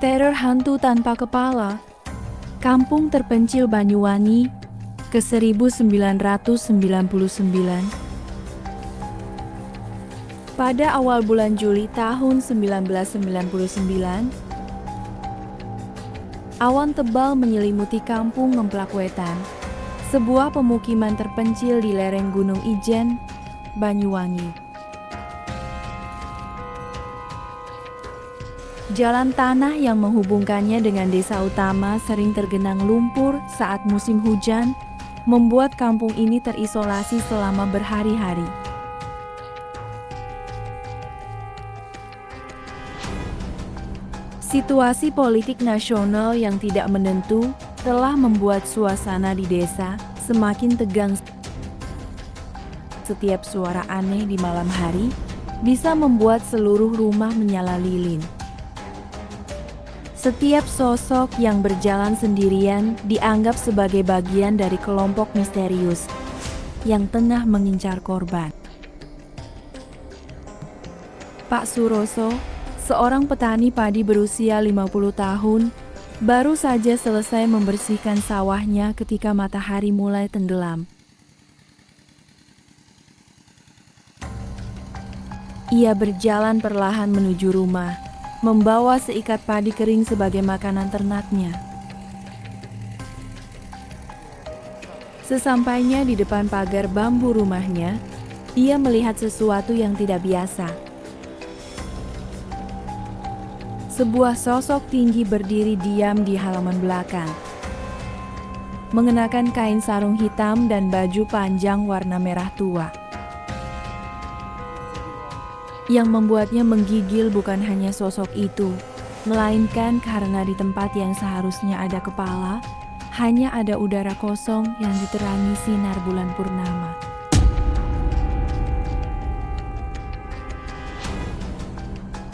Teror hantu tanpa kepala. Kampung terpencil Banyuwangi ke 1999. Pada awal bulan Juli tahun 1999, awan tebal menyelimuti kampung Ngemplak Wetan, sebuah pemukiman terpencil di lereng Gunung Ijen, Banyuwangi. Jalan tanah yang menghubungkannya dengan desa utama sering tergenang lumpur saat musim hujan, membuat kampung ini terisolasi selama berhari-hari. Situasi politik nasional yang tidak menentu telah membuat suasana di desa semakin tegang. Setiap suara aneh di malam hari bisa membuat seluruh rumah menyala lilin. Setiap sosok yang berjalan sendirian dianggap sebagai bagian dari kelompok misterius yang tengah mengincar korban. Pak Suroso, seorang petani padi berusia 50 tahun, baru saja selesai membersihkan sawahnya ketika matahari mulai tenggelam. Ia berjalan perlahan menuju rumah, membawa seikat padi kering sebagai makanan ternaknya. Sesampainya di depan pagar bambu rumahnya, ia melihat sesuatu yang tidak biasa. Sebuah sosok tinggi berdiri diam di halaman belakang, mengenakan kain sarung hitam dan baju panjang warna merah tua. Yang membuatnya menggigil bukan hanya sosok itu, melainkan karena di tempat yang seharusnya ada kepala, hanya ada udara kosong yang diterangi sinar bulan purnama.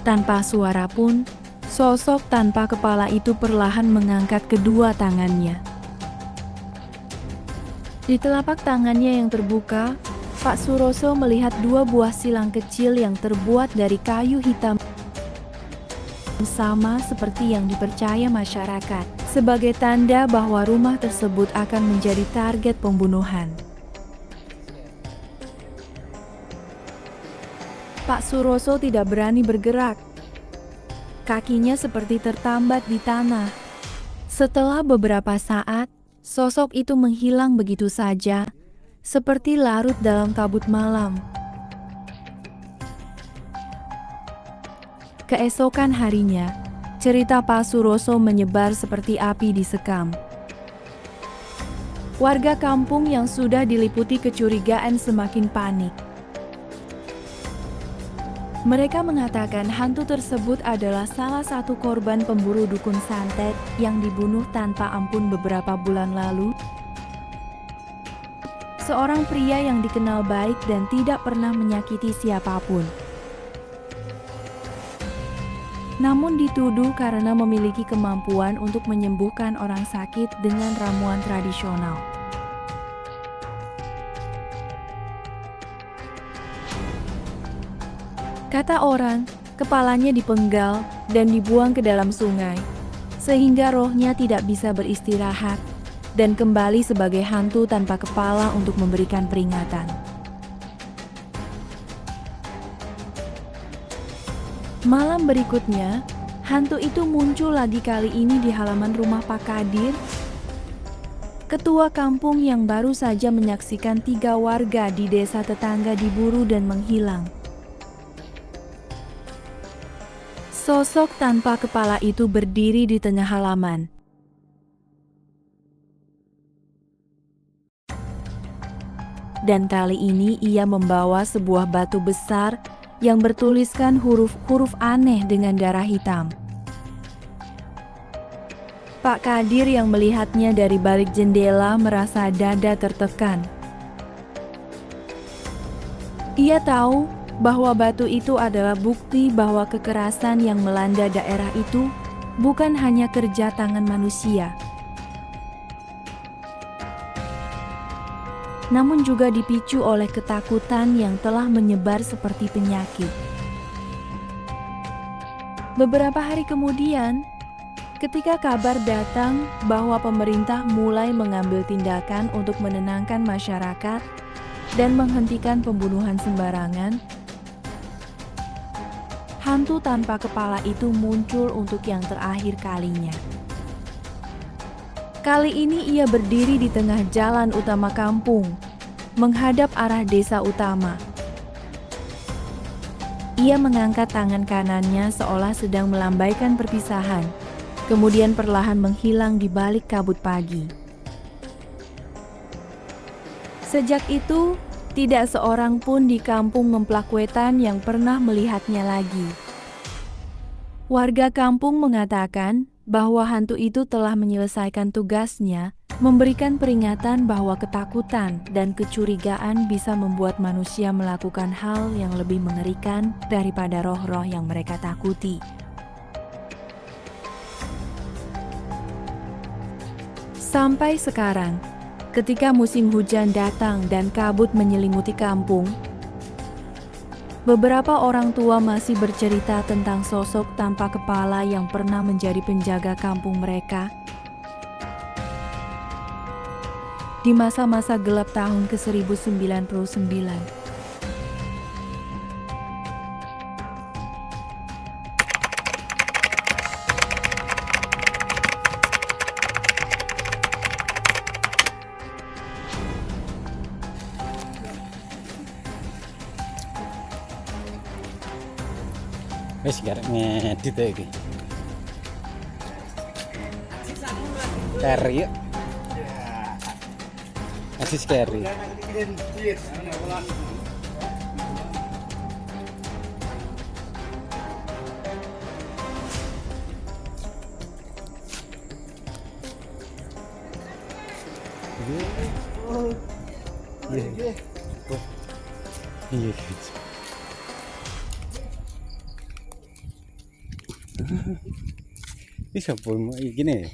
Tanpa suara pun, sosok tanpa kepala itu perlahan mengangkat kedua tangannya. Di telapak tangannya yang terbuka, Pak Suroso melihat dua buah silang kecil yang terbuat dari kayu hitam, sama seperti yang dipercaya masyarakat, sebagai tanda bahwa rumah tersebut akan menjadi target pembunuhan. Pak Suroso tidak berani bergerak. Kakinya seperti tertambat di tanah. Setelah beberapa saat, sosok itu menghilang begitu saja, seperti larut dalam kabut malam. Keesokan harinya, cerita Pak Suroso menyebar seperti api di sekam. Warga kampung yang sudah diliputi kecurigaan semakin panik. Mereka mengatakan hantu tersebut adalah salah satu korban pemburu dukun santet yang dibunuh tanpa ampun beberapa bulan lalu. Seorang pria yang dikenal baik dan tidak pernah menyakiti siapapun. Namun dituduh karena memiliki kemampuan untuk menyembuhkan orang sakit dengan ramuan tradisional. Kata orang, kepalanya dipenggal dan dibuang ke dalam sungai, sehingga rohnya tidak bisa beristirahat dan kembali sebagai hantu tanpa kepala untuk memberikan peringatan. Malam berikutnya, hantu itu muncul lagi kali ini di halaman rumah Pak Kadir, ketua kampung yang baru saja menyaksikan 3 warga di desa tetangga diburu dan menghilang. Sosok tanpa kepala itu berdiri di tengah halaman. Dan kali ini ia membawa sebuah batu besar yang bertuliskan huruf-huruf aneh dengan darah hitam. Pak Kadir yang melihatnya dari balik jendela merasa dada tertekan. Ia tahu bahwa batu itu adalah bukti bahwa kekerasan yang melanda daerah itu bukan hanya kerja tangan manusia, namun juga dipicu oleh ketakutan yang telah menyebar seperti penyakit. Beberapa hari kemudian, Ketika kabar datang bahwa pemerintah mulai mengambil tindakan untuk menenangkan masyarakat dan menghentikan pembunuhan sembarangan, hantu tanpa kepala itu muncul untuk yang terakhir kalinya. Kali ini ia berdiri di tengah jalan utama kampung, menghadap arah desa utama. Ia mengangkat tangan kanannya seolah sedang melambaikan perpisahan, kemudian perlahan menghilang di balik kabut pagi. Sejak itu, tidak seorang pun di kampung Memplak Wetan yang pernah melihatnya lagi. Warga kampung mengatakan bahwa hantu itu telah menyelesaikan tugasnya, memberikan peringatan bahwa ketakutan dan kecurigaan bisa membuat manusia melakukan hal yang lebih mengerikan daripada roh-roh yang mereka takuti. Sampai sekarang, ketika musim hujan datang dan kabut menyelimuti kampung, beberapa orang tua masih bercerita tentang sosok tanpa kepala yang pernah menjadi penjaga kampung mereka di masa-masa gelap tahun ke-1099. Wes garek ngedit ya iki. Carry yuk. Asis carry. Iya. Iya. Bisa pun gini.